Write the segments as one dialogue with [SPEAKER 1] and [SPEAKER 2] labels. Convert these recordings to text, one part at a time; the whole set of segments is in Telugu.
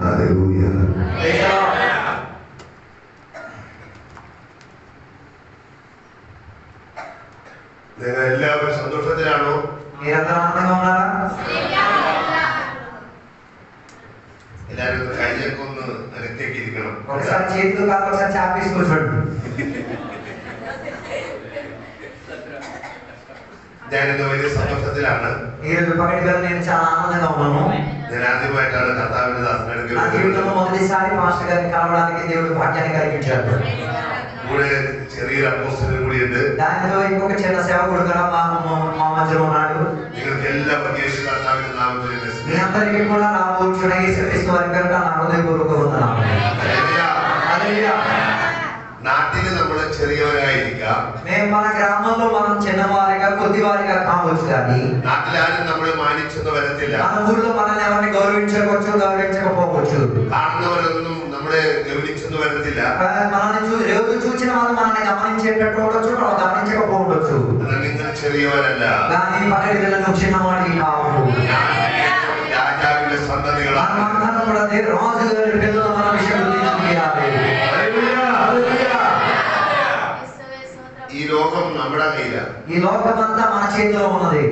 [SPEAKER 1] ഹല്ലേലൂയ. നിങ്ങൾ എല്ലാവരും സന്തോഷത്തിലാണോ? എല്ലാവരും കൈയൊക്കെ ഒന്ന് നിലത്തേക്ക് ഇരിക്കണം. ഞാനിന്ന് വലിയ സന്തോഷത്തിലാണ്. ഞാൻ ആദ്യമായിട്ടാണ് കർത്താവിന്റെ ദാസനെടുക്കുന്നത്. കൂടെ ചെറിയൊരു അപ്പോസ്തലൻ കൂടിയുണ്ട്. നിങ്ങൾക്ക് എല്ലാവർക്കും യേശു കർത്താവിന്റെ നാമത്തിൽ నాటిని നമ്മളെ ചെറിയവരായിരിക്കാം. మన గ్రామంలో మనం చిన్నవారిగా కొద్దివారిగా కావచ్చు కానీ నాటిలాരും നമ്മളെ మానించుకు వరతిല്ല. మన ఊర్లో మనల్ని ఎవరిని గౌరవించవచ్చు గౌరవించకపోవచ్చు. കാണുന്നവരൊന്നും നമ്മളെ గౌరవించుకు వరతిല്ല. మనల్ని రోజు చూసిన వాళ్ళు మనల్ని గమనించేటట్టు ఉండొచ్చు గమనించకపోవచ్చు. നിങ്ങൾ ചെറിയവരല്ല. కానీ పరదేశంలో చిన్నవాడి కావు. രാജാവിന്റെ സന്തതികളാണ്. మనం కూడా రాజుగారి పిల్లలు మన విషయం గుర్తించుకోవాలి. ఈ లోకం നമ്മുടെ കയ്യിലാണ്. ఈ లోకమంతా మన చేతిలో ఉన్నది.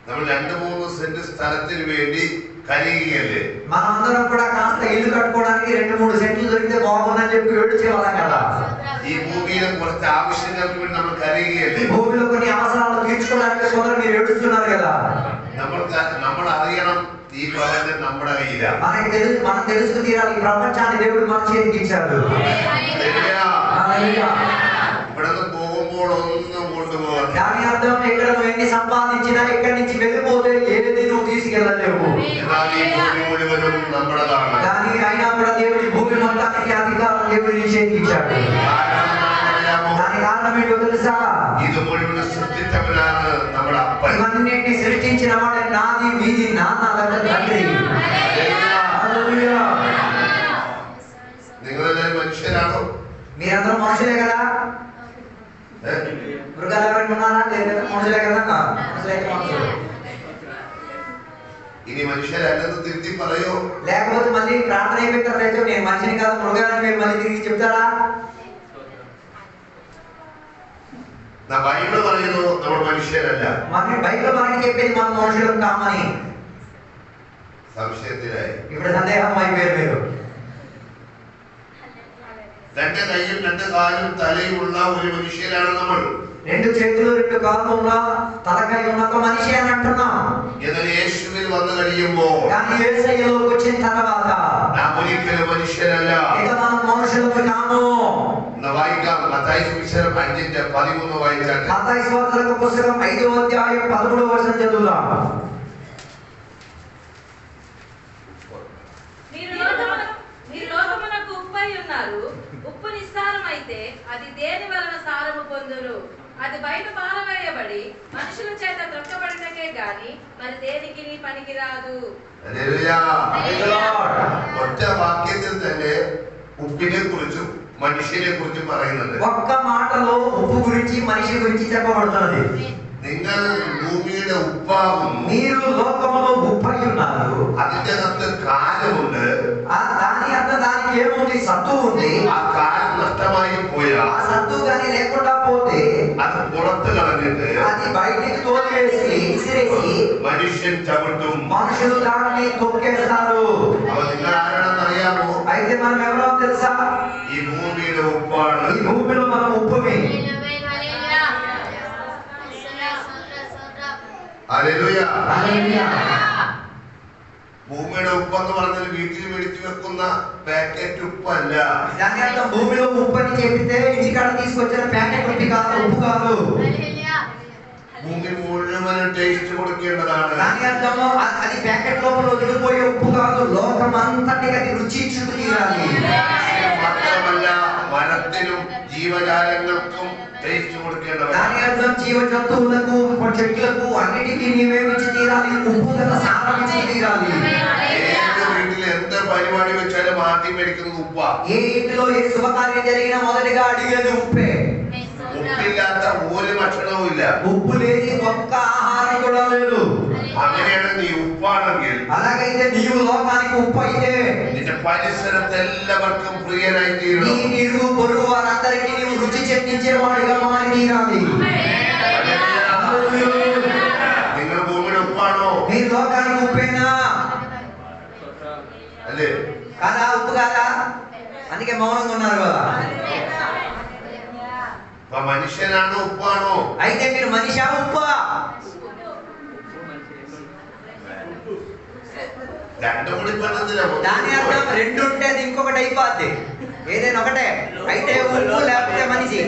[SPEAKER 1] നമ്മൾ 2-3 സെന്റ് സ്ഥലത്തിന് വേണ്ടി കരയുകയല്ലേ. మనమందరం కూడా కాస్త ఇల్లు కట్టుకోవడానికి 2-3 సెంట్లు దొరికితే బాగుందని చెప్పి ఏడ్చేవాళ్ళం కదా. ఈ భూమిలో കുറച്ച് ఆവശ്യങ്ങൾക്ക് വേണ്ടി നമ്മൾ കരയുകയല്ലേ. ఈ భూమిలో కొన్ని అవసరాలు తీర్చుకోవడానికి సోదరు మీరు ఏడుస్తున్నారు కదా. നമ്മൾ അറിയണം ఈ ప్రపంచం നമ്മുടെ కയ്యిലാണ്. మనం తెలుసు తీరాలి ఈ ప్రపంచాన్ని దేవుడు మన చేతికి ఇచ్చాడు. ఇప్పుడొక പോകുമ്പോൾ ഒന്നും കൊണ്ടുപോകാൻ. దాని అర్థం ఇక్కడ నువ్వు ఎన్ని సంపాదించినా ఇక్కడి నుంచి వెళ్ళిపోతే ఏది నువ్వు తీసుకెళ్ళలేవు. ఈ భూమి ముഴുവനും നമ്മുടേതാണ്. కానీ అయినా కూడా దేవుడి భూమి మొత్తానికి అధికారం దేవుడి చేతికి ఇచ్చాడు. దాని కారణం ఏంటో తెలుసా? ఇది ముഴുവനും సృష్టించబడిన നമ്മുടെ అప్ప. ఇవన్నిటిని సృష్టించిన వాడు నాది మీది నాన్న తండ్రి. హల్లెలూయా. నిങ്ങളെല്ലാവരും మనుషులాണോ? మీరందరూ మనుషులే కదా. మృగాలు ఎవరైనా ఉన్నారా? లేదా మనుషులే కదా. ఇని మనుషులన్నది తిరిగి പറയോ? లేకపోతే మళ్ళీ ప్రార్థన అయిపోయిన తర్వాత నేను మనిషిని కాదు మృగాలని మీరు మళ్ళీ తిరిగి చెప్తారా? నా బైబిల్ പറയുന്നു നമ്മൾ മനുഷ്യരല്ല. మన బైబిల్ మనకి చెప్పేది మనం మనుషులం కామని. సంశయത്തിലായി. ఇప్పుడు సందేహం అయిపోయారు మీరు. രണ്ട് കൈയും രണ്ട് കാലും തലയുള്ള ഒരു മനുഷ്യരാണ് നമ്മൾ. రెండు చేతులు రెండు కాళ్ళు ఉన్న తలకాయ ఉన్న ఒక మనిషి అని అంటున్నాం. എന്നാൽ യേശുവിൽ വന്നു കഴിയുമ്പോൾ కానీ యేసయ్యలోకి వచ్చిన తర్వాత നാം ഒരിക്കലും മനുഷ്യരല്ല. ఇక మనం మనుషులము కాము. వాయిക്കാം మత్తయి సువిశేషం 5:13 వాయించండి. మత్తయి సువార్త పుస్తకం 5వ అధ్యాయం 13వ వచనం చదువుదాం.
[SPEAKER 2] మీరు లోకమునకు ఉప్పై ఉన్నారు. ఉప్పు నిస్సారమైతే అది దేని వలన సారము పొందును? అది బయట పారవేయబడి మనుషుల చేత త్రొక్కబడినకే గాని మరి దేనికి పనికిరాదు.
[SPEAKER 1] హల్లెలూయా. ఒక్క వాక్యത്തിൽ തന്നെ ఉప్పిനെ കുറിച്ചും మనిషిനെ കുറിച്ചും പറയുന്നുണ്ട്.
[SPEAKER 3] ఒక్క మాటలో ఉప్పు గురించి మనిషి గురించి చెప్పబడుతున్నది.
[SPEAKER 1] നിങ്ങൾ ഭൂമിയുടെ ഉപ്പാകുന്നു.
[SPEAKER 3] మీరు లోకములో ఉప్పై ఉన్నారు.
[SPEAKER 1] അതിന്റെ അകത്ത് കാലമുണ്ട്.
[SPEAKER 3] దాని అర్థం దానికి ఏముంది? సత్తు ఉంది.
[SPEAKER 1] ఆ కాలం నష్టമായി పోయాൽ
[SPEAKER 3] ఆ సత్తు గాని లేకుండా పోతే
[SPEAKER 1] അത് പുറത്ത് കളഞ്ഞിട്ട്
[SPEAKER 3] అది బయటికి తోలివేసి ఇసిరేసి
[SPEAKER 1] മനുഷ്യൻ ചവിട്ടും.
[SPEAKER 3] మనుషులు దాన్ని తొక్కేస్తారు.
[SPEAKER 1] അവ നിങ്ങൾ ആരാണെന്ന് അറിയാമോ?
[SPEAKER 3] అయితే మనం ఎవరో తెలుసా?
[SPEAKER 1] ఈ భూమిയുടെ ఉప్పాണ്.
[SPEAKER 3] ఈ భూమిలో మనం ఉప్పుమే.
[SPEAKER 1] ഹല്ലേലൂയ.
[SPEAKER 3] హల్లెలూయా.
[SPEAKER 1] ഭൂമിയുടെ ഉപ്പെന്ന് പറഞ്ഞാൽ വീട്ടിൽ മേടിച്ചു വെക്കുന്ന പാക്കറ്റ് ഉപ്പല്ല.
[SPEAKER 3] దాని అర్థం భూమిలో ఉప్పు అని చెప్తే ఇంటికాడ తీసుకొచ్చిన ప్యాకెట్ ఉప్పు కాదు, ఉప్పు కాదు.
[SPEAKER 1] ഭൂമി മുഴുവനും ടേസ്റ്റ് കൊടുക്കേണ്ടതാണ്.
[SPEAKER 3] దాని అర్థం అది ప్యాకెట్ లోపల వదిలిపోయే ఉప్పు కాదు, లోకమంతటికి అది రుచి చూపు తీరాలి.
[SPEAKER 1] മാത്രമല്ല മരത്തിനും ജീവജാലങ്ങൾക്കും టేస్ట్ കൊടുക്കേണ്ടതാണ്.
[SPEAKER 3] దాని అర్థం జీవ జంతువులకు చెట్లకు అన్నిటికీ నీవేమిచ్చి తీరాలి? ఉప్పు గల సారం ఇచ్చి తీరాలి.
[SPEAKER 1] ഏത് വീട്ടിൽ എന്ത് പരിപാടി വെച്ചാലും ആദ്യം മേടിക്കുന്നത് ഉപ്പാ.
[SPEAKER 3] ఏ ఇంటిలో ఏ శుభకార్యం జరిగినా మొదటిగా అడిగేది ఉప్పే.
[SPEAKER 1] ఉప్పిല്ലാത്ത ഒരു ഭക്ഷണവും ഇല്ല.
[SPEAKER 3] ఉప్పు లేని ఒక్క ఆహారం కూడా లేదు.
[SPEAKER 1] അങ്ങനെയാണ് നീ ഉപ്പാണെങ്കിൽ,
[SPEAKER 3] అలాగైతే నీవు లోకానికి ఉప్పు అయితే
[SPEAKER 1] നിന്റെ പരിസരത്ത് എല്ലാവർക്കും പ്രിയനായി തീരണം.
[SPEAKER 3] నీ ఇరుగు పొరుగు వారందరికీ నీవు రుచి చెందించేవాడిగా మారి తీరాలి.
[SPEAKER 1] നിങ്ങൾ ഭൂമിയുടെ ഉപ്പാണോ?
[SPEAKER 3] మీరు లోకానికి ఉప్పేనా?
[SPEAKER 1] അല്ലേ?
[SPEAKER 3] కాదా? ఉప్పు కాదా? అందుకే మౌనంగా ఉన్నారు కదా.
[SPEAKER 1] മനുഷ്യനാണോ ഉപ്പാണോ?
[SPEAKER 3] అయితే మీరు మనిషా ఉప్పా? దాని అర్థం రెండు ఉంటే అది ఇంకొకటి అయిపోద్ది. ఏదైనా ఒకటే అయితే ఉప్పు లేకపోతే మనిషి.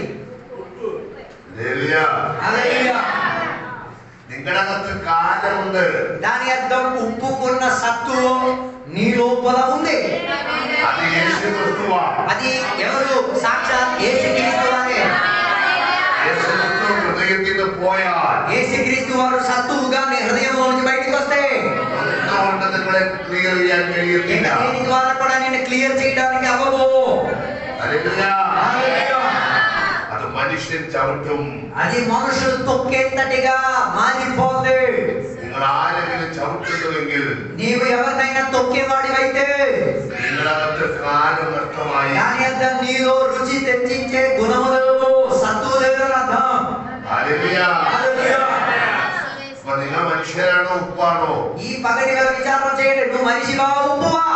[SPEAKER 3] దాని అర్థం ఉప్పుకున్న సత్తువు నీ లోపల ఉంది. అది ఎవరు? సాక్షాత్ యేసుక్రీస్తు వారే. యేసుక్రీస్తు వారు సత్తువుగా నీ హృదయంలో నుంచి బయటకు వస్తే దేని ద్వారా కూడా నేను క్లియర్ చేయడానికి అవ్వదు. అది మనుషులు తొక్కేంతటిగా మారిపోతుంది. నీవు ఎవరినైనా తొక్కేవాడివైతే దాని అర్థం నీలో రుచి తెచ్చించే గుణములు సత్తు లేదు అర్థం.
[SPEAKER 1] మనుషులను ఉప్పాను.
[SPEAKER 3] ఈ పగటి వేళ విచారణ చేయండి, నువ్వు మనిషివా ఉప్పువా?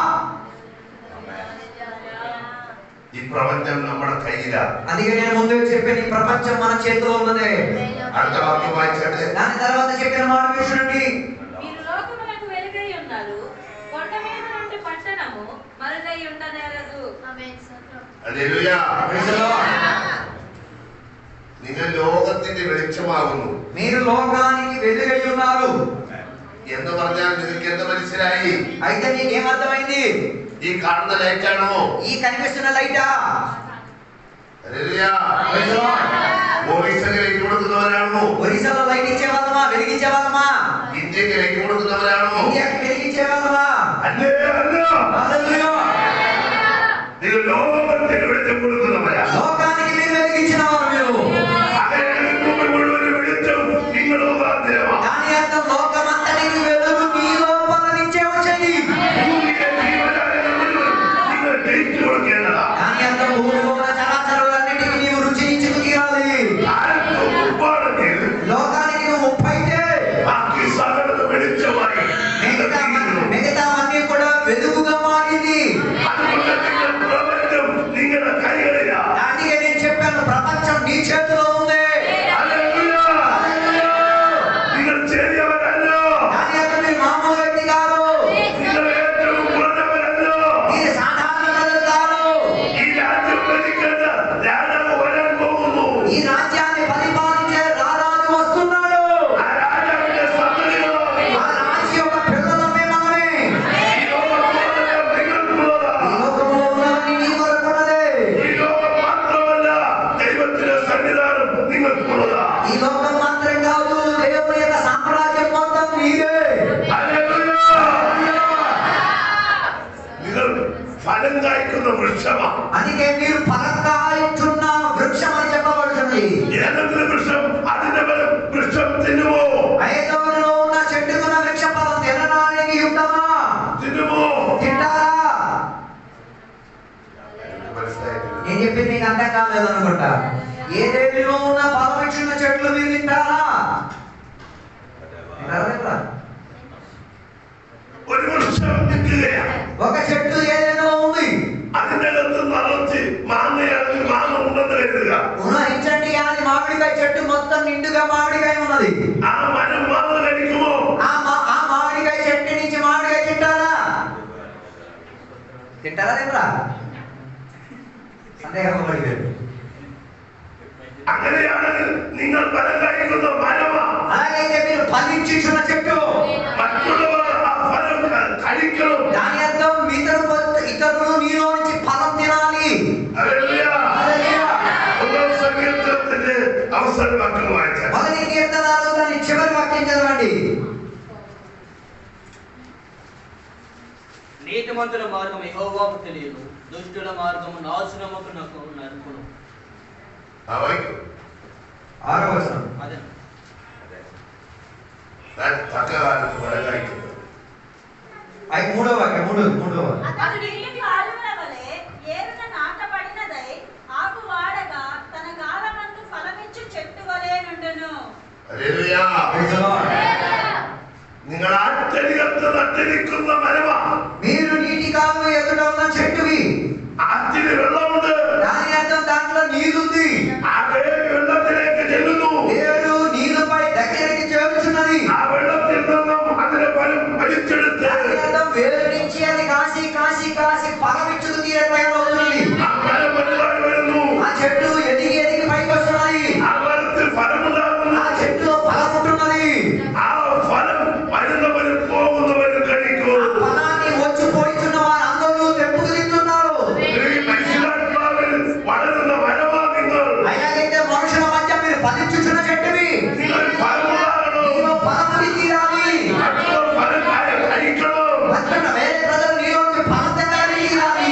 [SPEAKER 1] ఈ ప్రపంచం നമ്മുടെ కైలా.
[SPEAKER 3] అందుకే నేను ముందు చెప్పాను, ఈ ప్రపంచం మన చేతిలో ఉన్నదే.
[SPEAKER 1] అర్థ వాక్యం వాయించండి.
[SPEAKER 3] దాని తర్వాత చెప్పిన మాట వినండి.
[SPEAKER 2] మీరు లోకమునకు వెలుగై ఉన్నారు, కొండ మీద నుండి పట్టణము మరుగై ఉండనేరదు. ఆమేన్.
[SPEAKER 1] హల్లెలూయా. നിങ്ങൾ ലോകത്തിന്റെ വെളിച്ചമാകുന്നു.
[SPEAKER 3] మీరు లోకానికి వెలుగై ఉన్నారు
[SPEAKER 1] എന്ന് പറഞ്ഞാൽ നിങ്ങൾക്ക് എന്ത് മനസ്സിലായി?
[SPEAKER 3] అయితే నీకేం అర్థమైంది?
[SPEAKER 1] ఈ കാണുന്ന ലൈറ്റ് ആണോ?
[SPEAKER 3] ఈ కనిపిస్తున్న లైటా?
[SPEAKER 1] హల్లెలూయా. ఒరిస్సాకి లైట్ കൊടുക്കുന്നവരാണോ?
[SPEAKER 3] ఒరిస్సాలో లైట్ ఇచ్చే వాళ్ళమా? వెలిగించే వాళ్ళమా?
[SPEAKER 1] ഇന്ത്യക്ക് ലൈറ്റ് കൊടുക്കുന്നവരാണോ?
[SPEAKER 3] ఇండియాకి వెలిగించే వాళ్ళమా? హల్లెలూయా.
[SPEAKER 1] നിങ്ങൾ ലോകത്തിന് വെളിച്ചം കൊടുക്കുന്നവരാ.
[SPEAKER 3] లోకానికి మీరు వెలిగించిన వారు మీరు. దాని అర్థం లోకమంతటికి వెలుగు మీ లోపల నుంచే వచ్చేది. దాని అర్థం భూమిలో ఉన్న చరాచరాలన్నిటికీ నీవు రుచి ఇచ్చుకు తీరాలి. లోకానికి నువ్వు ఉప్పైతే మిగతావన్నీ కూడా వెలుగుగా మారింది. దానికే నేను చెప్పాను, ప్రపంచం నీ చేతిలో ఉంది. దాని అర్థం మీరు మామూలు వ్యక్తి కాదు, మీరు సాధారణ ప్రజలు కాదు. ఈ రాజ్యాన్ని పరిపాలించే రారాజు వస్తున్నాడు. ఆ రాజు యొక్క పిల్లలమే మనమే. ఈ లోకంలో ఉన్నవన్నీ నీ కొరకు ఉన్నదే. ఈ లోకం మాత్రం కాదు, దేవుని యొక్క సామ్రాజ్యం మొత్తం నీదే.
[SPEAKER 1] ఫలం కాయకున్న వృక్షమా.
[SPEAKER 3] అందుకే మీరు ఫలంగా ఇచ్చున్న వృక్షం అని చెప్పబడుతుంది.
[SPEAKER 1] వృక్షం అదిన వృక్షం తినుము.
[SPEAKER 3] ఐదవలో ఉన్న చెట్టుకున్న వృక్ష ఫలం తినడానికి యుక్తమా?
[SPEAKER 1] తినుము.
[SPEAKER 3] తింటారా? నేను చెప్పింది మీకు అర్థం కాలేదు అనుకుంటా. ఏదేవిలో ఉన్న ఫలం ఇచ్చిన చెట్లు మీరు తింటారా? ఒక చెట్టు ఏదైనా ఉంది, ఉదాహరించండి, అది మామిడికాయ చెట్టు మొత్తం నిండుగా మామిడికాయ ఉన్నది. ఆ మామిడికాయ చెట్టు నుంచి మామిడికాయ తింటారా? తింటారా? తింటారా? సందేహం పడిపోయారు. అలాగైతే మీరు ఫలించున్న చెట్టు. దాని అర్థం ఇతరులు నీలో నుంచి ఫలం తినాలి. మొదటి కీర్తనలో దాని చివరి వాక్యం చదవండి.
[SPEAKER 4] నీతిమంతుల మార్గం యెహోవాకు తెలియదు, దుష్టుల మార్గము నాశనముకు నరుకును.
[SPEAKER 3] ఆరో వచనం.
[SPEAKER 1] చక్కగా వరగాయితుంది.
[SPEAKER 3] అయి మూడవ వాక్యం, మూడవ
[SPEAKER 5] అతడు నీటి కాలువల వలె ఏరున నాటబడినదై ఆకు వాడగా తన కాలమందు ఫలమిచ్చు చెట్టు వలె నుండును.
[SPEAKER 1] ഹല്ലേലൂയ. നിങ്ങൾ ആറ്റടിക്കുന്ന മരമാ.
[SPEAKER 3] మీరు నీటి కాలువ ఎదుట ఉన్న చెట్టువి.
[SPEAKER 1] ആറ്റിന് വെള്ളമുണ്ട്.
[SPEAKER 3] దాని అర్థం దాంట్లో నీరుంది.
[SPEAKER 1] ఆ వేరు వెள்ளത്തിലേക്ക് చెల్లుന്നു.
[SPEAKER 3] వేరు నీరుపై దగ్గరికి చేరుచున్నది.
[SPEAKER 1] ఆ వెள்ளത്തിൽ നിന്നും അതിനെ ഫലം വലിച്ചെടുത്ത്
[SPEAKER 3] దాని అర్థం వేరు నుంచి అది కాసి కాసి కాసి ఫలమిచ్చుకు తీరే తయారవుతుంది.
[SPEAKER 1] ఆ మరం వലുതായി വരുന്നു.
[SPEAKER 3] ఆ చెట్టు ఎదిగి ఎదిగి పైకి వస్తున్నది.
[SPEAKER 1] ఆ మరത്തിൽ ഫലമുണ്ടാകുന്നു.
[SPEAKER 3] ఆ చెట్టులో ఫలం ఉంటున్నది.
[SPEAKER 1] ఆ ఫలం വരുന്നവരും പോകുന്നവരും കഴിക്കും.
[SPEAKER 3] ఫలాన్ని వచ్చి పోయిచున్న వారందరూ తెప్పుకు తింటున్నారు.
[SPEAKER 1] మనుషులాత్మావిൽ വളരുന്ന മരമാ നിങ്ങൾ.
[SPEAKER 3] అలాగైతే మనుషుల మధ్య మీరు ఫలించుచున్న చెట్టువి.
[SPEAKER 1] നിങ്ങൾ ഫലമുണ്ടാകണം.
[SPEAKER 3] నీవు ఫలముని తీరాలి.
[SPEAKER 1] മറ്റുള്ളവർ ഫലം കഴിക്കണം.
[SPEAKER 3] మధ్యన వేరే ప్రజలు నీ నుంచి ఫలం తినాలని తీరాలి.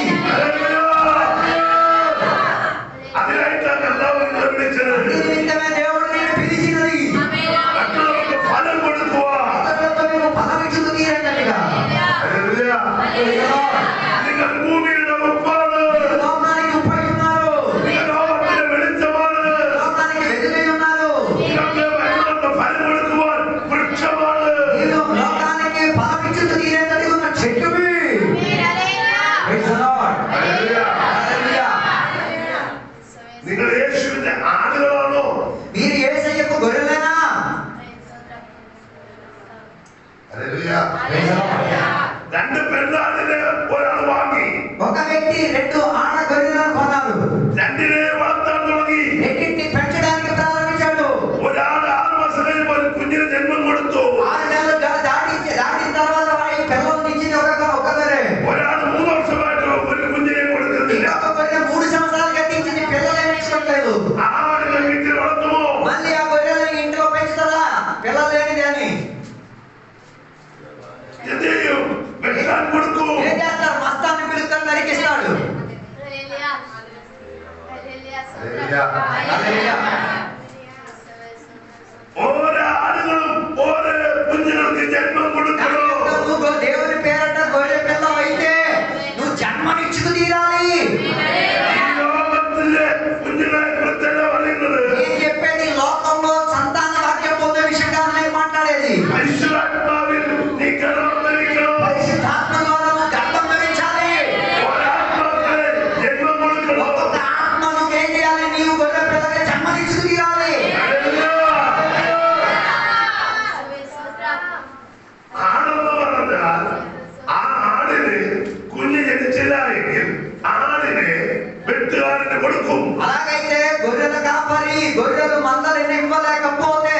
[SPEAKER 1] അതിനായിട്ടാണ് എല്ലാവരും നിർമ്മിച്ചത്.
[SPEAKER 3] దీని నిమిత్తమే దేవుడు నిన్ను పిలిచినది.
[SPEAKER 1] മറ്റുള്ളവർക്ക് ഫലം കൊടുക്കുക.
[SPEAKER 3] ఇతరులతో నీవు ఫలమిచ్చుకు తీరేటట్టుగా.
[SPEAKER 1] നിങ്ങൾ ഭൂമിയുടെ ഉപ്പാണ്.
[SPEAKER 3] లోకానికి ఉప్పై ఉన్నారు.
[SPEAKER 1] നിങ്ങൾ ലോകത്തിന്റെ വെളിച്ചമാണ്.
[SPEAKER 3] లోకానికి వెలుగై ఉన్నారు.
[SPEAKER 1] നിങ്ങൾക്ക് മറ്റുള്ളവർക്ക് ഫലം കൊടുക്കുവാൻ വൃക്ഷമാണ്.
[SPEAKER 3] నీవు లోకానికి ఫలమిచ్చుకు తీరేటట్టుగా ఉన్న చెట్టువి. Praise the Lord.
[SPEAKER 1] ഹല്ലേലൂയ.
[SPEAKER 3] హల్లెలూయా.
[SPEAKER 1] നിങ്ങൾ യേശുവിന്റെ ആടുകളാണോ?
[SPEAKER 3] మీరు యేసయ్యకు గొర్రెలేనా?
[SPEAKER 1] ഹല്ലേലൂയ.
[SPEAKER 3] Praise the Lord.
[SPEAKER 1] രണ്ട് പെണ്ണാടിനെ ഒരാൾ വാങ്ങി.
[SPEAKER 3] ఒక వ్యక్తి 2 ఆడ గొర్రెలను కొన్నాడు.
[SPEAKER 1] രണ്ടിനെ വളർത്താൻ തുടങ്ങി.
[SPEAKER 3] రెండింటిని పెంచడానికి ప్రారంభించాడు.
[SPEAKER 1] ഒരാൾ 6 മാസം കഴിയുമ്പോൾ ഒരു കുഞ്ഞിന് ജന്മം കൊടുത്തു.
[SPEAKER 3] 6 నెలలు దాటిన తర్వాత వాడి పిల్లలను ఇచ్చింది ఒక గొర్రె.
[SPEAKER 1] ഒരാൾ 3 വർഷമായിട്ട് ഒരു കുഞ്ഞിനെ കൊടുക്കുന്നില്ല.
[SPEAKER 3] ఇంకొక గొర్రె 3 సంవత్సరాలు కట్టించింది, పిల్లలు ఇచ్చుకోవట్లేదు.
[SPEAKER 1] ആടിനെ വീട്ടിൽ വളർത്തുമോ?
[SPEAKER 3] మళ్ళీ ఆ గొర్రెలను ఇంట్లో పెంచుతారా? పిల్లలు లేనిది అని
[SPEAKER 1] എന്ത് ചെയ്യും? വെട്ടാൻ കൊടുക്കും.
[SPEAKER 3] ఏం చేస్తారు? మస్తాన్ని పిలుస్తాడు, నరికిస్తాడు.
[SPEAKER 1] ഓരോ ആടുകളും ഓരോ കുഞ്ഞുങ്ങൾക്ക് ജന്മം കൊടുക്കണം.
[SPEAKER 3] నువ్వు దేవుని పేరట గొర్రె పిల్లవైతే నువ్వు జన్మనిచ్చుకు తీరాలి.
[SPEAKER 1] ഈ ലോകത്തിലെ കുഞ്ഞുങ്ങളെ കുറിച്ചല്ല പറയുന്നത്.
[SPEAKER 3] నేను చెప్పేది లోకంలో సంతాన వాక్యం పొందే విషయంగా నేను మాట్లాడేది.
[SPEAKER 1] പരിശുദ്ധാത്മാവിൽ നീ ഗർഭം ധരിക്കണം.
[SPEAKER 3] పరిశుద్ధాత్మ ద్వారా నువ్వు గర్భం ధరించాలి.
[SPEAKER 1] ഒരാത്മാക്കളെ ജന്മം കൊടുക്കണം.
[SPEAKER 3] ఒక్కొక్క ఆత్మ నువ్వేం చేయాలి? నీవు గొర్రె పిల్లకి జన్మనిచ్చుకు తీరాలి.
[SPEAKER 1] ആടെന്ന് പറഞ്ഞാൽ ആ ആടിന് കുഞ്ഞ് ജനിച്ചില്ല എങ്കിൽ ആടിനെ വെട്ടുകാരന് കൊടുക്കും.
[SPEAKER 3] అలాగైతే గొర్రెల కాపరి గొర్రెలు మందలను ఇవ్వలేకపోతే,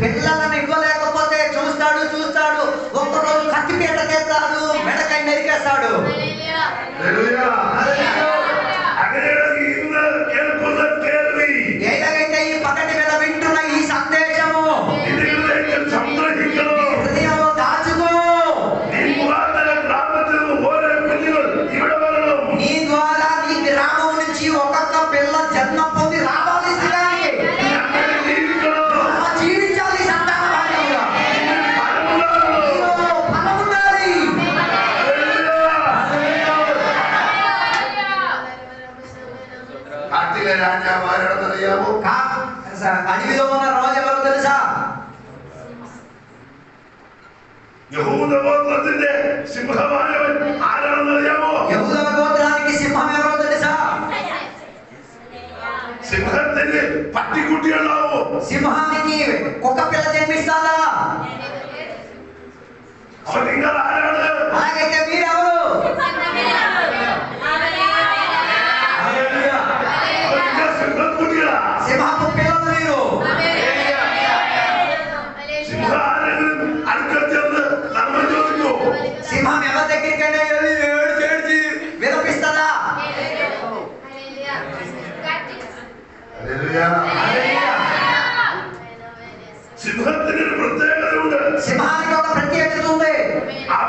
[SPEAKER 3] పిల్లలను ఇవ్వలేకపోతే చూస్తాడు ఒక్కరోజు కత్తిపీట తెస్తాడు, మెడకై నరికేస్తాడు.
[SPEAKER 1] അങ്ങനെയാണെങ്കിൽ ഇന്ന് കേൾക്കുന്ന കേൾവി
[SPEAKER 3] ఎలాగైతే ఈ పగటి వేళ వింటున్న ఈ సందేశము
[SPEAKER 1] ഇതിലേക്ക് സംഗ്രഹിക്കണം.
[SPEAKER 3] హృదయంలో దాచుకో.
[SPEAKER 1] ഈ പുരാതന ഗ്രാമത്തിൽ നിന്ന് ഓരോ കുഞ്ഞുങ്ങൾ ഇവിടെ വരണം.
[SPEAKER 3] నీ ద్వారా నీ గ్రామం నుంచి ఒక్కొక్క పిల్ల జన్మ పొంది రావాల్సిందని
[SPEAKER 1] അങ്ങനെ ജീവിക്കണം.
[SPEAKER 3] జీవించాలి. సంతాన భాగ్యంగా
[SPEAKER 1] ഫലമുണ്ടാകണം.
[SPEAKER 3] నీలో ఫలం ఉండాలి.
[SPEAKER 1] കാട്ടിലെ രാജാവ് ആരാണെന്നറിയാമോ?
[SPEAKER 3] అడవిలో ఉన్న రాజు ఎవరో తెలుసా?
[SPEAKER 1] യഹൂദ ഗോത്രത്തിന്റെ സിംഹമാനവൻ ആരാണെന്നറിയാമോ?
[SPEAKER 3] యెహూదా గోత్రానికి సింహం ఎవరో తెలుసా?
[SPEAKER 1] സിംഹത്തിന് പട്ടിക്കുട്ടിയുണ്ടാവോ?
[SPEAKER 3] సింహానికి కుక్క పిల్ల జన్మిస్తాదా?
[SPEAKER 1] അപ്പൊ നിങ്ങൾ ആരാണ്?
[SPEAKER 3] అలాగైతే మీరెవరు?
[SPEAKER 1] അപ്പൊ നിങ്ങൾ സിംഹക്കുട്ടികളാ.
[SPEAKER 3] సింహపు పిల్లలు మీరు.
[SPEAKER 1] സിംഹം ആരെങ്കിലും അടുക്കൽ ചെന്ന് നമ്മൾ ചോദിക്കോ?
[SPEAKER 3] సింహం ఎవరి దగ్గరికైనా వెళ్ళి ఏడ్చి విలపిస్తుందా?
[SPEAKER 1] സിംഹത്തിന് ഒരു പ്രത്യേകതയുണ്ട്.
[SPEAKER 3] సింహానికి ఒక ప్రత్యేకత ఉంది.
[SPEAKER 1] ആ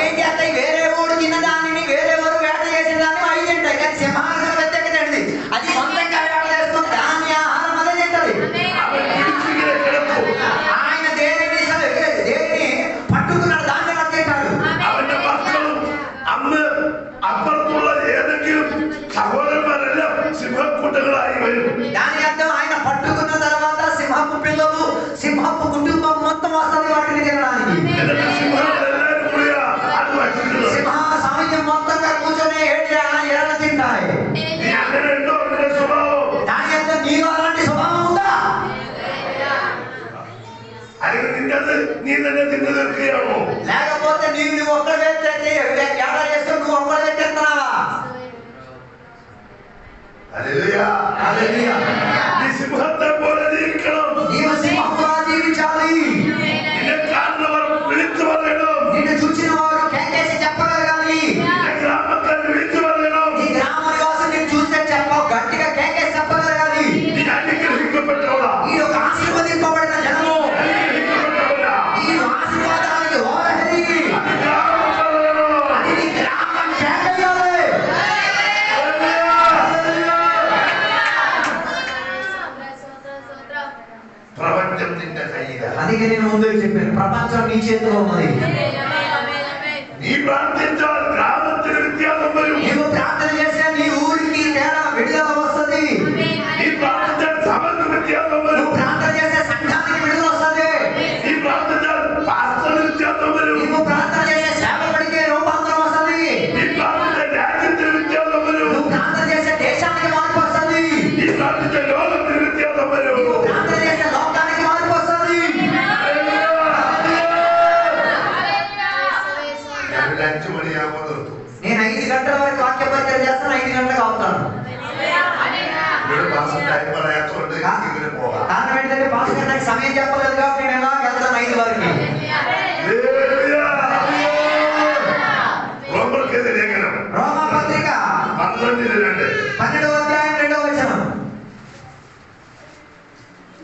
[SPEAKER 3] ఏం చేస్తాయి? వేరే ఊరు తిన్న దానిని వేరే ఊరు వేట చేసిన దాన్ని అవి తింటాయి. కానీ సింహాసనం వ్యతిరేకతది అది సొంతంగా వేట చేస్తుంది. దాని ఆహారం అదే తింటది. ఆయన దేనిని పట్టుకున్నాడు దాన్ని ఎలా తింటాడు? దాని అర్థం ఆయన పట్టుకున్న తర్వాత సింహపు పిల్లలు సింహపు కుటుంబం మొత్తం వస్తుంది వాటిని తినడానికి. సింహ సమయం మొత్తంగా కూర్చొని ఏళ్ళ తింటాయి. దాని అర్థం నీకు అలాంటి స్వభావం ఉందా? లేకపోతే నువ్వు ఒక్కడే ఏడా చేస్తూ నువ్వు ఒక్కడే తింటున్నావా? నీవు సింహంగా జీవించాలి. నిన్ను చూసిన వారు కేకేసి చెప్పగలగాలి. నీ గ్రామ నివాసం నిన్ను చూస్తే గట్టిగా కేకేసి చెప్పగలగాలి. ఈ ఒక ఆశీర్వదింపబడిన జనము, ఈ ఆశీర్వాదానికి ఓరహరి అది నీ గ్రామం కేకేయాలి.
[SPEAKER 1] ప్రపంచం నిండా కయ్యగా.
[SPEAKER 3] అందుకే నేను ముందు చెప్పాను, ప్రపంచం నీ చేతిలో ఉన్నది.
[SPEAKER 1] నీ ప్రార్థించాలి. గ్రామంలో వ్యత్యాసం మరియు
[SPEAKER 3] నీవు ప్రార్థన చేస్తే నీ ఊరికి తేడా విడుదల వస్తుంది.
[SPEAKER 1] నీ ప్రార్థించాలి. సమాజ వ్యత్యాసం మరియు
[SPEAKER 3] నువ్వు ప్రార్థన చేస్తే సంఘానికి విడుదల వస్తుంది.
[SPEAKER 1] నీ ప్రార్థించాలి. పాస్టర్ వ్యత్యాసం మరియు
[SPEAKER 3] నువ్వు ప్రార్థన చేస్తే సేవకుడికి రూపాంతరం వస్తుంది.
[SPEAKER 1] నీ ప్రార్థించాలి. రాజ్యాంగ వ్యత్యాసం మరియు
[SPEAKER 3] నువ్వు ప్రార్థన చేస్తే దేశానికి మార్పు వస్తుంది.
[SPEAKER 1] నీ ప్రార్థించాలి. లోక వ్యత్యాసం మరియు
[SPEAKER 3] నువ్వు ప్రార్థన చేస్తే లోకానికి మార్పు వస్తుంది. నేను 5 గంటల వరకు వాక్య పరిచయం చేస్తాను, 5 గంటలకు అవుతాను. కారణం ఏంటంటే పాస్టర్ నాకు సమయం చెప్పలేదు కాబట్టి నేను ఎలా వెళ్తాను 5 వరకు. రోమా పత్రిక 12వ అధ్యాయం 2వ వచనం.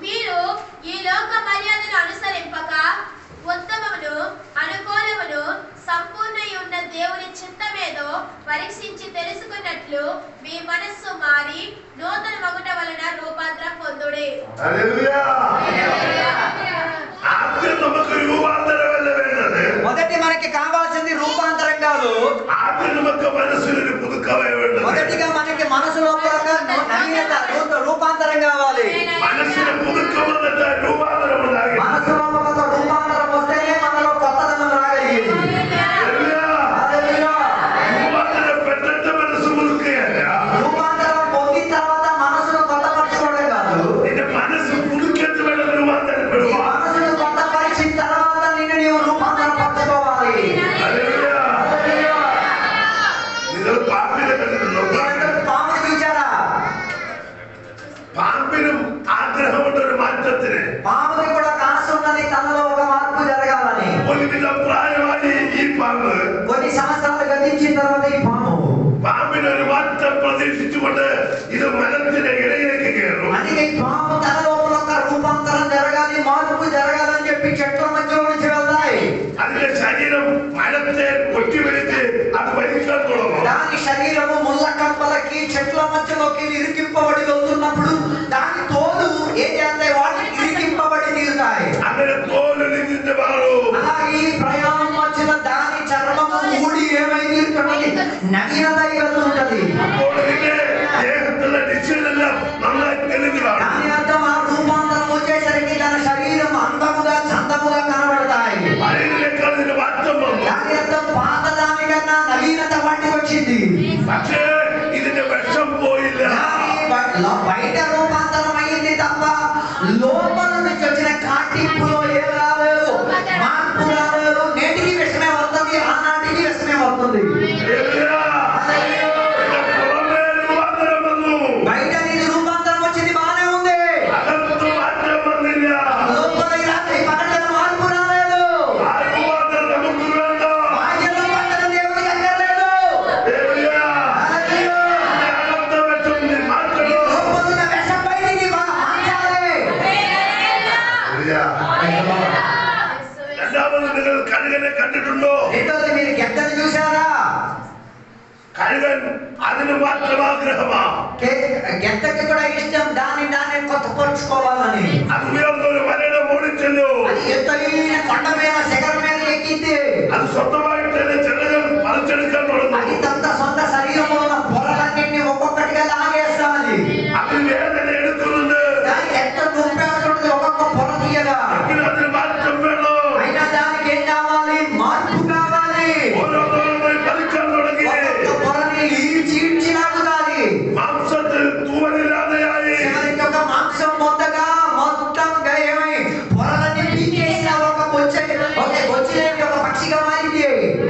[SPEAKER 6] మీరు ఈ లోక మర్యాదను అనుసరింపక ఉత్తమమును అనుకూలమును సంపూర్ణై ఉన్న దేవుని చిత్తమేదో పరీక్షించి తెలుసుకున్నట్లు మీ మనస్సు మారి నూతన మగుట వలన రూపాంతరం పొందుడి.
[SPEAKER 3] మొదటి మనకి కావాల్సింది రూపాంతరం కాదు. మొదటిగా మనకి మనసు లోపల రూపాంతరం కావాలి. మనసు లోపల రూపాంతరం వస్తేనే మనలో కొత్తదనం రాగలిగింది. రూపాంతరం పొందిన తర్వాత మనసును కొత్తపరచుకోవడం కాదు. మనసును కొత్తపరిచిన తర్వాత నిన్ను నీవు రూపాంతరం పరచుకోవాలి. పాముని చూచారా? పాముకి కూడా కాసు ఉన్నది, తనలో ఒక మార్పు జరగాలని. కొన్ని సంవత్సరాలు గతించిన తర్వాత ఈ అందుకే ఈ పాము తన లోపల ఒక రూపాంతరం జరగాలి, మార్పు జరగాలని చెప్పి చెట్ల మధ్యలో నుంచి వెళ్తాయి. దాని శరీరము ముళ్ళ కంపలకి చెట్ల మధ్యలోకి ఇరికింపబడి వెళ్తున్నప్పుడు దాని తోలు ఏం చేస్తాయి? వాటికి ఇరికింపబడి తీరుతాయి. అలాగే ఈ ప్రయాణం వచ్చిన దాని చర్మము ఊడి ఏమై తీరుతున్నది? నవీనతై వెళ్తుంటది. దాని అర్థం ఆ రూపాంతరం వచ్చేసరికి తన శరీరం అందముగా చందముగా కనబడతాయి. దాని అర్థం పాత దానికన్నా నవీనత వాటికి వచ్చింది. బయట రూపాంతరం అయింది తప్ప లోపల నుంచి వచ్చిన కాటింపులో ఏం రాలేదు, మార్పు రాలేదు. నేటికి విషమే వస్తుంది, ఆనాటికి విషమే వస్తుంది. బయట నీకు రూపాంతరం వచ్చింది బాగానే ఉంది, లోపల రాత్రి పగల మార్పు రాలేదు. బాధ్యత పట్టణ దేవుడికి అక్కర్లేదు. లోపల విషం బయటికి మార్చాలి.
[SPEAKER 1] രണ്ടാമത് നിങ്ങൾ കണ്ണുകളെ കണ്ടിട്ടുണ്ടോ?
[SPEAKER 3] రెండోది
[SPEAKER 1] അതിന് മാത്രം ആഗ്രഹമാ.
[SPEAKER 3] గెంతకి కూడా ఇష్టం దాన్ని కొత్తపరుచుకోవాలని.
[SPEAKER 1] అది ఉയർന്നൊരു മലയുടെ മുകളിൽ ചെല്ലു.
[SPEAKER 3] అది ఎత్తైన కొండ మీద శిఖరం మీద ఎక్కింది.
[SPEAKER 1] అది సొంతమైతే చెల్లెలు పరచెడుకం തുടങ്ങും.
[SPEAKER 3] అది తన సొంత శరీరంలో ఉన్న పొరలన్నింటినీ ఒక్కొక్కటిగా లాగేస్తాది.
[SPEAKER 1] అది వేదన ఎడుతుంది.
[SPEAKER 3] దానికి ఎంత నొప్పి ఒక్కొక్క పొర తీయగా.
[SPEAKER 1] అది మార్చం వేణు.
[SPEAKER 3] అయినా దానికి ఏం కావాలి? మార్పు కావాలి.
[SPEAKER 1] పరీక్షలు തുടങ്ങി.
[SPEAKER 3] ఒక్కొక్క పొరని ఈడ్చి లాగుతాది.
[SPEAKER 1] మాంసത്തിൽ തൂവലില്ലാതെയായി.
[SPEAKER 3] చివరికి ఒక మాంసం మొత్తగా మొత్తం గాయమై పొరలన్నీ పీకేసిన ఒక బొచ్చెలేని ఒక పక్షిగా మారింది.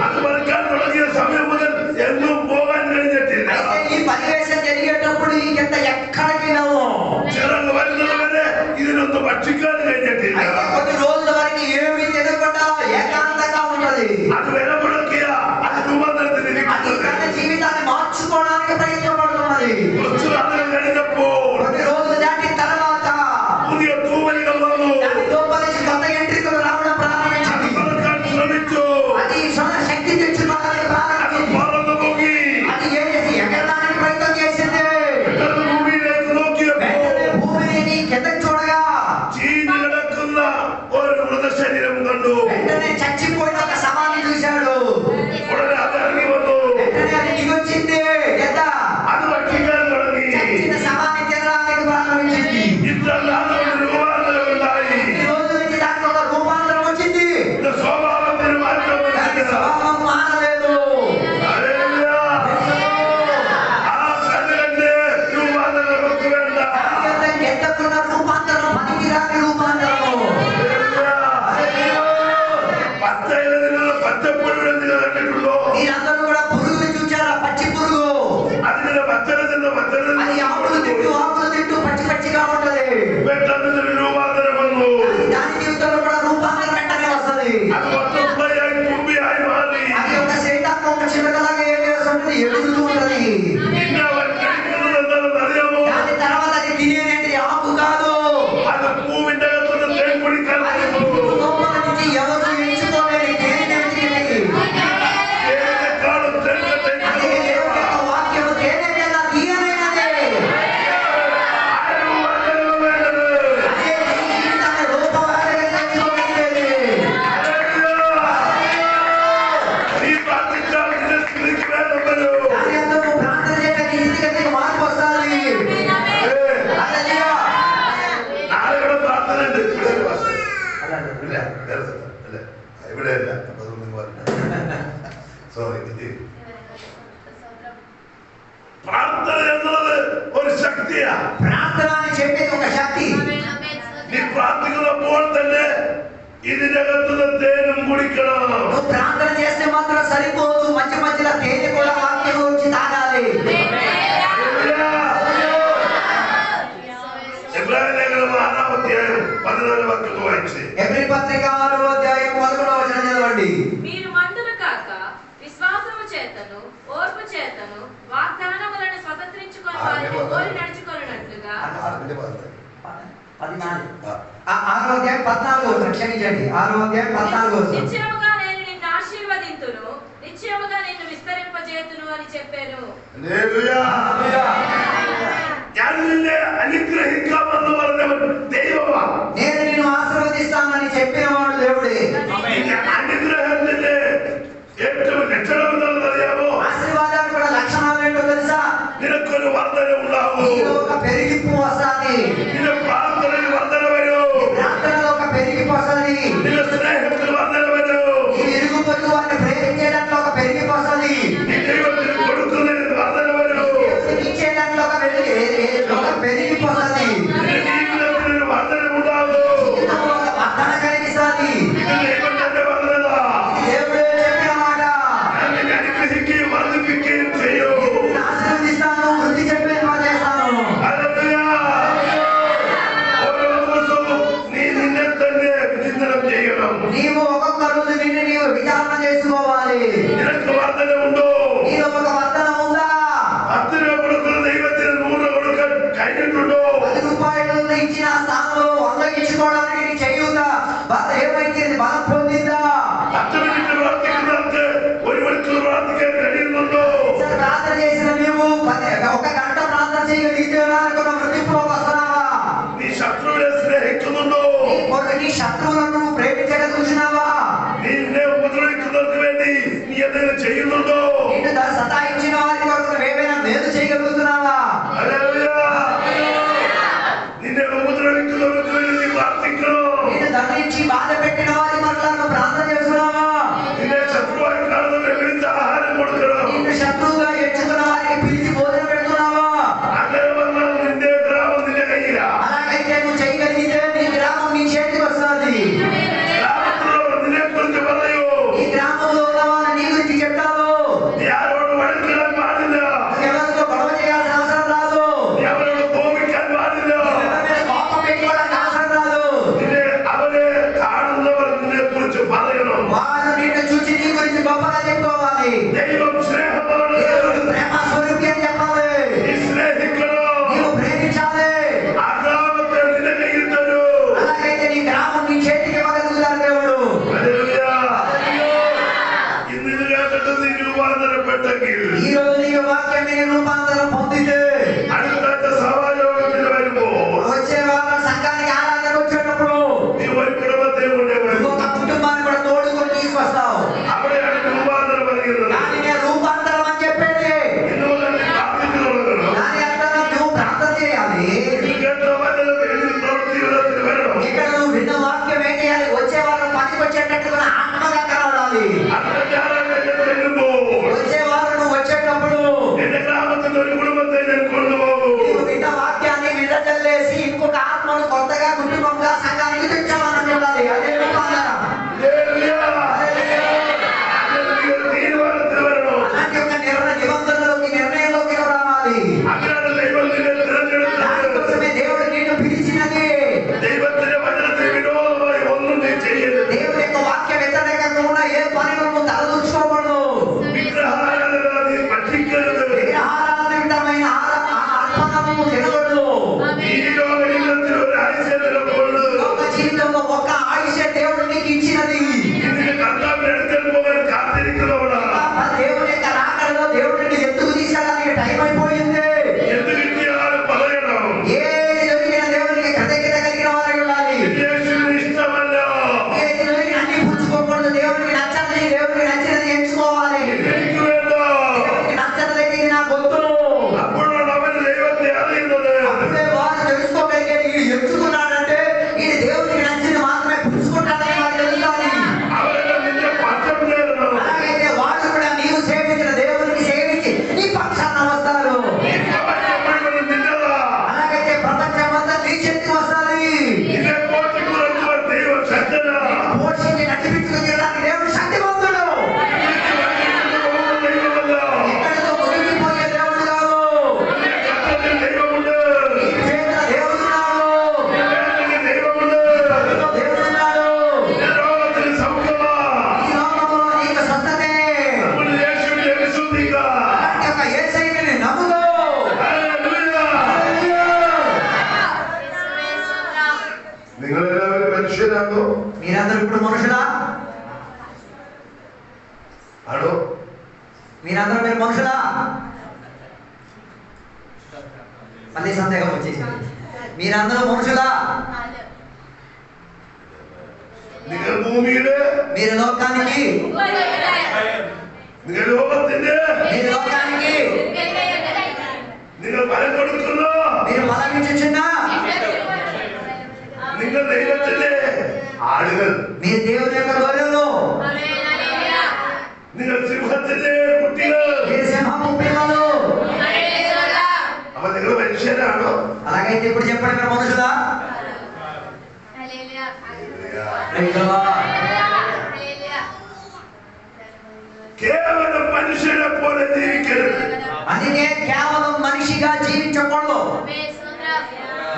[SPEAKER 1] అది పరీక్ష തുടങ്ങിയ సమయం മുതൽ എങ്ങും പോകാൻ കഴിഞ്ഞിട്ടില്ല.
[SPEAKER 3] అయితే ఈ పరివేశం జరిగేటప్పుడు ఇంకెంత ఎక్కడికి వెళ్ళవు.
[SPEAKER 1] చిరలు വരുന്നത് വരെ ഇതിനൊന്നും ഭക്ഷിക്കാൻ കഴിഞ്ഞിട്ടില്ല.
[SPEAKER 3] అయితే కొన్ని రోజుల వరకు ఏమి తినకుండా ఏకాంతంగా ఉంటది.
[SPEAKER 1] అది వెనబడకియ అది రూపాంతరത്തിന്
[SPEAKER 3] అది తన జీవితాన్ని మార్చుకోవడానికి ప్రయత్నపడుతున్నది. కొన్ని రోజులు దాటిన తర్వాత
[SPEAKER 1] പുതിയ തൂവലുകൾ വന്നു.
[SPEAKER 3] దాని లోపలికి కొత్త ఎంట్రికలు రావడం ప్రారంభించింది. అది శక్తి తెచ్చుకోవడానికి ప్రారంభించింది. అది ఏం చేసి ఎగరడానికి ప్రయత్నం చేసింది. వెంటనే భూమిని కిందకి చూడగా వెంటనే చచ్చిపోయిన ఒక శవాన్ని చూశాడు. వెంటనే అది దిగొచ్చింది. చచ్చిన శవాన్ని తినడానికి ప్రారంభించింది. ఈ రోజు నుంచి దానికి ఒక రూపాంతరం వచ్చింది. దాని స్వభావం మారలేదు. ఎంతకున్న రూపాంతరం పనికిరాని రూపాంతరము. మీరందరూ కూడా పురుగులు చూచారా? పచ్చి పురుగు. అది ఆకులు తింటూ పచ్చిగా ఉంటది. దాని జీవితంలో కూడా రూపాంతరం వెంటనే వస్తుంది. అది ఒక శైతాన్ని ఒక చిలకలాగా ఏం చేస్తుంటది? ఎదుగుతూ ఉంటది. దాని తర్వాత అది తినేది ఆకు కాదు. లోపల నుంచి ఎవరు ఎంచుకోలేని తేనె తినేది. అదే దేవుని యొక్క వాక్యము తేనె కన్నా తీయనైనది. అదే నీ జీవితాన్ని రూపవారిగా తెచ్చుకోగలిగేది. దాని అందు నువ్వు ప్రార్థన చేస్తే నీ స్థితిగతికి మార్పు వస్తుంది. హల్లెలూయా.
[SPEAKER 1] പ്രാർത്ഥന എന്നത് ഒരു ശക്തിയാ.
[SPEAKER 3] ప్రార్థన అని చెప్పేది ఒక శక్తి.
[SPEAKER 1] നീ പ്രാർത്ഥിക്കുന്നപ്പോൾ തന്നെ ഇതിനകത്തുനിന്ന് തേനും കുടിക്കണം.
[SPEAKER 3] నువ్వు ప్రార్థన చేస్తే మాత్రం సరిపోదు. మధ్య మధ్యలో తేనె కూడా వాక్యం గురించి తాగాలి. ఎబ్రీ పత్రిక 6వ అధ్యాయం 11వ వచనం చదవండి.
[SPEAKER 2] మీరు మందులు కాక విశ్వాసము చేతను ఓర్పు చేతను వాగ్దానములను స్వతంత్రించుకొని వారిని కోరి నడుచుకొనున్నట్లుగా
[SPEAKER 3] 6వ అధ్యాయం 14వ వచనం క్షమించండి. 6వ అధ్యాయం 14వ వచనం.
[SPEAKER 2] నిశ్చయముగా నేను నిన్ను ఆశీర్వదింతును నిశ్చయముగా నిన్ను విస్తరింపజేతును అని చెప్పాను.
[SPEAKER 1] ഹല്ലേലൂയ. ഞാൻ നിന്നെ അനുഗ്രഹിക്കാമെന്ന് പറഞ്ഞവൻ ദൈവമാണ്.
[SPEAKER 3] నేను నిన్ను ఆశీర్వదిస్తానని చెప్పినవాడు దేవుడే.
[SPEAKER 1] അനുഗ്രഹത്തിന്റെ ഏറ്റവും ലക്ഷണം എന്താണെന്ന് അറിയാമോ?
[SPEAKER 3] ఆశీర్వాదానికి కూడా లక్షణాలు ఏంటో తెలుసా?
[SPEAKER 1] നിനക്കൊരു വർധന ഉണ്ടാവും.
[SPEAKER 3] నీలో ఒక పెరిగిపు వస్తుంది.
[SPEAKER 1] നിന്റെ പ്രാർത്ഥനയിൽ വർധന വരും.
[SPEAKER 3] ప్రార్థనలో ఒక పెరిగిపు వస్తుంది.
[SPEAKER 1] നിന്റെ സ്നേഹത്തിൽ വർധന വരും.
[SPEAKER 3] నీ ఇరుగు పొరుగు వారిని ప్రేమించడానికి ఒక పెరిగిపు వస్తుంది.
[SPEAKER 1] നീ ദൈവത്തിന് കൊടുക്കുന്നതിന് വർധന വരും.
[SPEAKER 3] ఇచ్చేదాంట్లో ఒక పెరిగిపు వస్తుంది.
[SPEAKER 1] നിന്റെ ജീവിതത്തിൽ ఏదైనా చేయునుందో
[SPEAKER 3] నిన్ను సతాయించిన వారి కొరకు నువ్వేమైనా మేలు చేయగలుగుతున్నావా?
[SPEAKER 1] నిన్ను ఉపద్రవించున్నవరకు వెళ్ళి ప్రార్థించను.
[SPEAKER 3] నిన్ను దండించి బాధ పెట్టిన వారి పట్ల నువ్వు ప్రార్థన చేస్తున్నావా?
[SPEAKER 1] నిన్ను శత్రువారి కాలంలో వెంబడించి ఆహారం కొడుతున్నా.
[SPEAKER 3] నిన్ను శత్రువుగా ఎంచుకున్న వారికి పిలిచి భోజనం పెడుతున్నావా?
[SPEAKER 1] నిన్నే గ్రామం నిన్నే కయ్యిరా.
[SPEAKER 3] అలాగైతే నువ్వు చేయగలిగితే నీ గ్రామం నీ చేతికి వస్తుంది.
[SPEAKER 1] గ్రామంలో నిన్నే గురించి పడలేవు.
[SPEAKER 3] ఈ గ్రామంలో ఉన్న వాళ్ళు నీ గురించి చెప్తారు.
[SPEAKER 1] ఎవరోడు వడకడానికి వాడినా,
[SPEAKER 3] ఎవరితో గొడవ చేయాల్సిన అవసరం రాదు.
[SPEAKER 1] ఎవరోడు భూమికి వాడినా,
[SPEAKER 3] కోపం పెట్టుకోవడానికి అవసరం రాదు.
[SPEAKER 1] నిన్నే అవనే కాడున్నవారు నిన్నే గురించి పడగను.
[SPEAKER 3] వాళ్ళు నిన్ను చూసి నీ గురించి గొప్పగా చెప్పుకోవాలి.
[SPEAKER 1] దైవం స్నేహంలో
[SPEAKER 3] దేవుడు ప్రేమ స్వరూపి అని చెప్పాలి.
[SPEAKER 1] నీ స్నేహితులు
[SPEAKER 3] నీవు ప్రేమించాలి.
[SPEAKER 1] ఆ గ్రామంలో నిన్నే కయ్యిస్తారు.
[SPEAKER 3] అలాగైతే నీ గ్రామం నీ చేతికి ఇవ్వగలుగుతారు దేవుడు. ఈ రోజు నీ వాక్యం నీ రూపాంతరం పొందితే వచ్చే వారం సంఘానికి ఆరాధన వచ్చేటప్పుడు ఒక కుటుంబాన్ని కూడా తోడుకొని తీసుకొస్తావు. దాని నేను రూపాంతరం అని చెప్పేది. దాని అర్థం నువ్వు ప్రార్థన చేయాలి. ఇక్కడ నువ్వు విన్న వాక్యం ఏం చేయాలి? వచ్చే వారం పనికి వచ్చేటట్టుగా ఆత్మగా కనబడాలి. వచ్చే వారం నువ్వు వచ్చేటప్పుడు నువ్వు విన్న వాక్యాన్ని విడదల్లేసి ఇంకొక ఆత్మను కొత్తగా కుటుంబంగా సంఘానికి తెచ్చామని ఉండాలి. అదే రూపాంతరం. అలాంటి ఒక నిబంధనలోకి నిర్ణయంలోకి రావాలి. దానికోసమే దేవుడు నిన్ను పిలిచినది. దేవుడి యొక్క వాక్య వ్యతిరేకంగా ఉన్న ఏ పని నువ్వు తలదూర్చుకోకూడదు. విగ్రహారాధితమైన అర్పణము తినకూడదు. ఒక జీవితంలో ఒక్క ఆయుష్య దేవుడు నీకు ఇచ్చినది. దేవుడి యొక్క రాకడలో దేవుడిని ఎందుకు తీసుకెళ్ళడానికి టైం అయిపోయింది. ఏది దొరికిన దేవుడికి కృతజ్ఞత కలిగిన వారు ఉండాలి. ఏది దొరికిన అన్ని పుచ్చుకోకూడదు. దేవుడికి నచ్చని దేవుడికి నచ్చినది ఎంచుకోవాలి. దేవుడికి నచ్చనది నా గొంతులు. అప్పుడే వారు తెలుసుకోగలిగేది. వీడు ఎంచుకున్నాడంటే ఈ దేవుడికి నచ్చింది మాత్రమే పుచ్చుకుంటాడని వారు తెలుసుకోవాలి. అలాగైతే వాళ్ళు కూడా నీవు సేవించిన దేవుడికి సేవించి నీ పక్షాన వస్తారు. అలాగైతే ప్రపంచమంతా నీ చేతికి వస్తుంది. పోషించి నడిపించుకునేదానికి దేవుడు శక్తివంతుడు. ఎక్కడితో మునిగిపోయే దేవుడు కాదు. నీ చేతిలో దేవుడు ఉన్నాడు. దేవుడు ఉన్నాడు. ఈ లోకంలో నీకు స్వస్థతే. అలాంటి ఒక యేసయ్యని నమ్ముకో.
[SPEAKER 1] നിങ്ങളെല്ലാവരും മനുഷ്യരാണോ?
[SPEAKER 3] మీరందరూ ఇప్పుడు మనుషులా?
[SPEAKER 1] ആണോ?
[SPEAKER 3] మీరందరూ మీరు మనుషులా? మళ్ళీ సందేహం వచ్చేసింది. మీరందరూ మనుషులా?
[SPEAKER 1] നിങ്ങൾ ഭൂമിയില്,
[SPEAKER 3] మీరు లోకానికి,
[SPEAKER 1] നിങ്ങൾ ലോകത്തിന്റെ,
[SPEAKER 3] మీరు లోకానికి,
[SPEAKER 1] നിങ്ങൾ ഫലം കൊടുക്കുന്നു.
[SPEAKER 3] మీరు ఫలమిచ్చుచున్న,
[SPEAKER 1] നിങ്ങൾ ദൈവത്തിന്റെ ആടുകൾ,
[SPEAKER 3] మీరు దేవుని యొక్క గొర్రెలు,
[SPEAKER 1] നിങ്ങൾ സിംഹത്തിന്റെ കുട്ടികൾ.
[SPEAKER 3] మీరు సింహపు పిల్లలు.
[SPEAKER 1] അപ്പൊ നിങ്ങൾ മനുഷ്യരാണോ?
[SPEAKER 3] అలాగైతే ఇప్పుడు చెప్పండి, మీరు మనుషులా?
[SPEAKER 1] కేవలం మనుషుల പോലെ ജീവിക്കരുത്.
[SPEAKER 3] అందుకే కేవలం మనిషిగా జీవించకూడదు.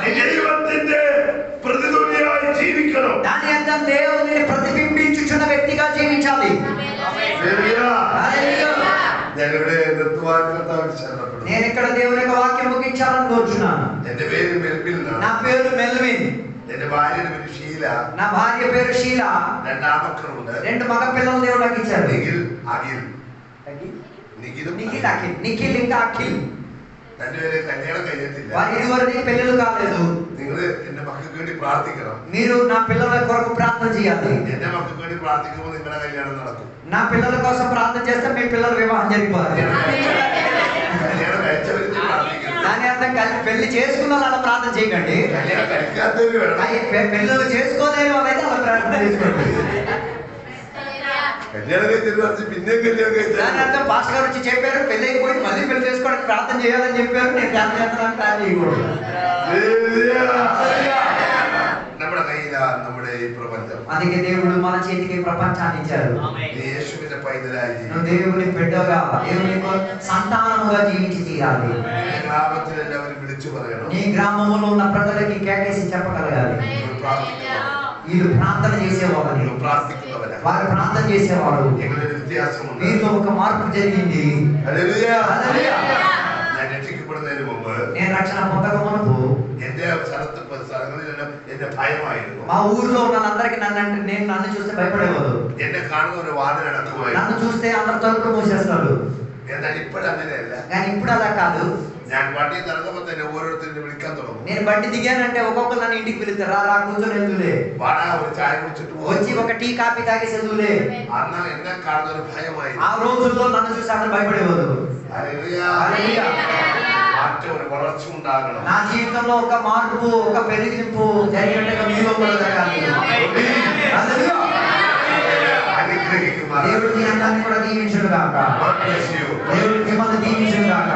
[SPEAKER 1] నీ దైవത്തിന്റെ പ്രതിനിധിയായി ജീവിക്കണം.
[SPEAKER 3] దాని అర్థం దేవుని ప్రతిబింబించుచున్న వ్యక్తిగా జీవించాలి.
[SPEAKER 1] ഞാനിവിടെ നിർത്തുവാൻ കർത്താവിനെ ശരണപ്പെടുന്നു.
[SPEAKER 3] నేను ఇక్కడ దేవుని యొక్క వాక్యం ముగించాలని కోరుచున్నాను.
[SPEAKER 1] എന്റെ പേര് മെൽവിൻ എന്നാണ്.
[SPEAKER 3] నా పేరు మెల్విన్.
[SPEAKER 1] എന്റെ ഭാര്യയുടെ പേര് ഷീല.
[SPEAKER 3] నా భార్య పేరు షీల.
[SPEAKER 1] രണ്ടാമക്കളുണ്ട്.
[SPEAKER 3] 2 మగ పిల్లలు దేవుడు నాకు ఇచ్చాడు.
[SPEAKER 1] നിഖിൽ, അഖിൽ. നിഖിലും
[SPEAKER 3] నిఖిల్, అఖిల్. నిఖిల్ ఇంకా అఖిల్.
[SPEAKER 1] രണ്ടുപേരെ കല്യാണം കഴിഞ്ഞിട്ടില്ല.
[SPEAKER 3] వారి ఇరువురికి పెళ్ళిళ్ళు కాలేదు.
[SPEAKER 1] നിങ്ങൾ എന്റെ മക്കൾക്ക് വേണ്ടി പ്രാർത്ഥിക്കണം.
[SPEAKER 3] మీరు నా పిల్లల కొరకు ప్రార్థన చేయాలి.
[SPEAKER 1] എന്റെ മക്കൾക്ക് വേണ്ടി പ്രാർത്ഥിക്കുമ്പോൾ നിങ്ങളുടെ കല്യാണം നടക്കും.
[SPEAKER 3] నా పిల్లల కోసం ప్రార్థన చేస్తే మీ పిల్లల వివాహం జరిగిపోతుంది.
[SPEAKER 1] കല്യാണം കഴിച്ചവർക്ക് പ്രാർത്ഥിക്കണം.
[SPEAKER 3] దాని అర్థం పెళ్లి చేసుకున్న వాళ్ళ ప్రార్థన చేయకండి.
[SPEAKER 1] കല്യാണം കഴിക്കാത്തവര് വേണം.
[SPEAKER 3] పెళ్ళిళ్ళు చేసుకోలేని వాళ్ళైతే వాళ్ళ ప్రార్థన చేసుకోండి.
[SPEAKER 1] కళ్యాణం കഴിച്ചു പിന്നെ కళ్యాణం കഴിച്ചു.
[SPEAKER 3] దాని అర్థం పాస్టర్ గారు వచ్చి చెప్పారు పెళ్లి అయిపోయి మళ్ళీ పెళ్లి చేసుకోవడానికి ప్రార్థన చేయాలని చెప్పారు. నేను ప్రార్థన చేస్తాను ప్రార్థన చేయకూడదు.
[SPEAKER 1] നമ്മുടെ കയ്യിലാ നമ്മുടെ ഈ പ്രപഞ്ചം.
[SPEAKER 3] అందుకే దేవుడు మన చేతికి ప్రపంచాన్ని ఇచ్చారు.
[SPEAKER 1] యేసువిന്റെ పైదలాయి
[SPEAKER 3] నువ్వు దేవుని బిడ్డగా దేవుని సంతానముగా జీవించి తీరాలి.
[SPEAKER 1] గ్రామത്തിൽ എല്ലാവരും വിളിച്ചു പറയണം.
[SPEAKER 3] నీ గ్రామంలో ఉన్న ప్రజలకి కేకేసి చెప్పగలగాలి. వీళ్ళు ప్రార్థన చేసేవాళ్ళని, వారు ప్రార్థన చేసేవారు. వీరిలో ఒక మార్పు జరిగింది.
[SPEAKER 1] ഞാൻ രക്ഷിക്കപ്പെടുന്നതിന് മുമ്പ്
[SPEAKER 3] నేను రక్షణ పొందక మునుపు
[SPEAKER 1] എന്റെ സ്ഥലങ്ങളിലെല്ലാം എന്റെ ഭയമായിരുന്നു.
[SPEAKER 3] మా ఊర్లో ఉన్న అందరికి నన్ను చూస్తే భయపడేవారు.
[SPEAKER 1] എന്നെ കാണുന്ന ഒരു വാതിലടക്കുമായി.
[SPEAKER 3] నన్ను చూస్తే అందరు తలుపులు మూసేస్తారు.
[SPEAKER 1] എന്നാൽ ഇപ്പോഴങ്ങനെയല്ല.
[SPEAKER 3] కానీ ఇప్పుడు అలా కాదు.
[SPEAKER 1] ഞാൻ വണ്ടിയിൽ ഇറങ്ങുമ്പോൾ തന്നെ ഓരോരുത്തരും വിളിക്കാൻ തുടങ്ങും.
[SPEAKER 3] నేను బండి దిగానంటే ఒక్కొక్కరు నన్ను ఇంటికి పిలుస్తారు. రా కూర్చొని వెళ్తులే,
[SPEAKER 1] വാടാ ഒരു ചായ കുടിച്ചിട്ട്
[SPEAKER 3] వచ్చి ఒక టీ కాఫీ తాగేసి వెళ్తులే.
[SPEAKER 1] അന്ന് എന്നെ കാണുന്ന ഒരു ഭയമായി.
[SPEAKER 3] ఆ రోజుల్లో నన్ను చూసి అందరు భయపడేవారు.
[SPEAKER 1] മാറ്റം ഒരു വളർച്ച ഉണ്ടാകണം.
[SPEAKER 3] నా జీవితంలో ఒక మార్పు, ఒక పెరిగింపు జరిగినట్టుగా మీలో కూడా జరగాలి. దేవుడు మీ అందరిని కూడా దీవించును గాక. దేవుడు మిమ్మల్ని దీవించును గాక.